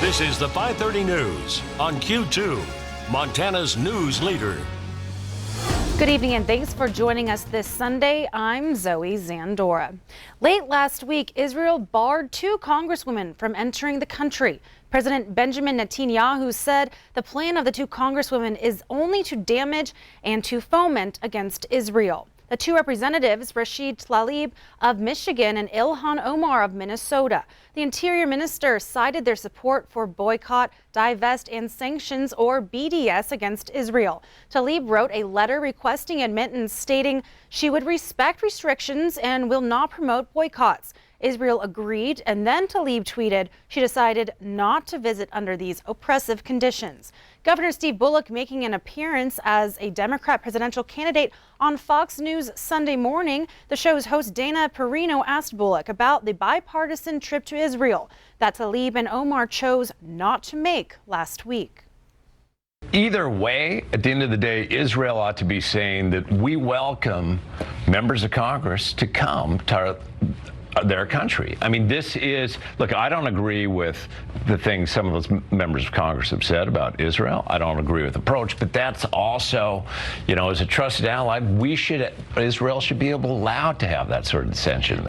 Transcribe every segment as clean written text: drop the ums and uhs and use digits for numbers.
This is the 5:30 News on Q2, Montana's news leader. Good evening and thanks for joining us this Sunday. I'm Zoe Zandora. Late last week, Israel barred 2 congresswomen from entering the country. President Benjamin Netanyahu said the plan of the 2 congresswomen is only to damage and to foment against Israel. The 2 representatives, Rashid Tlaib of Michigan and Ilhan Omar of Minnesota. The Interior Minister cited their support for boycott, divest, and sanctions, or BDS, against Israel. Tlaib wrote a letter requesting admittance, stating she would respect restrictions and will not promote boycotts. Israel agreed, and then Tlaib tweeted she decided not to visit under these oppressive conditions. Governor Steve Bullock making an appearance as a Democrat presidential candidate on Fox News Sunday morning. The show's host Dana Perino asked Bullock about the bipartisan trip to Israel that Tlaib and Omar chose not to make last week. Either way, at the end of the day, Israel ought to be saying that we welcome members of Congress to come to their country. I mean, this is, look, I don't agree with the things some of those members of Congress have said about Israel. I don't agree with the approach, but that's also, you know, as a trusted ally, Israel should be allowed to have that sort of dissension.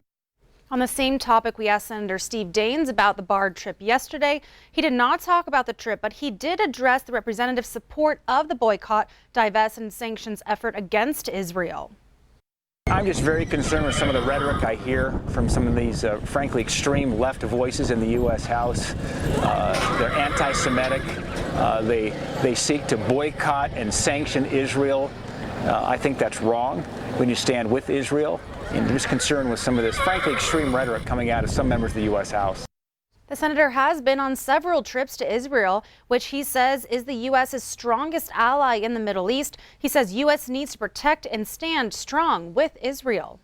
On the same topic, we asked Senator Steve Daines about the barred trip yesterday. He did not talk about the trip, but he did address the representative's support of the boycott, divest, and sanctions effort against Israel. I'm just very concerned with some of the rhetoric I hear from some of these, frankly, extreme left voices in the U.S. House. They're anti-Semitic. They seek to boycott and sanction Israel. I think that's wrong when you stand with Israel. And I'm just concerned with some of this, frankly, extreme rhetoric coming out of some members of the U.S. House. The senator has been on several trips to Israel, which he says is the U.S.'s strongest ally in the Middle East. He says U.S. needs to protect and stand strong with Israel.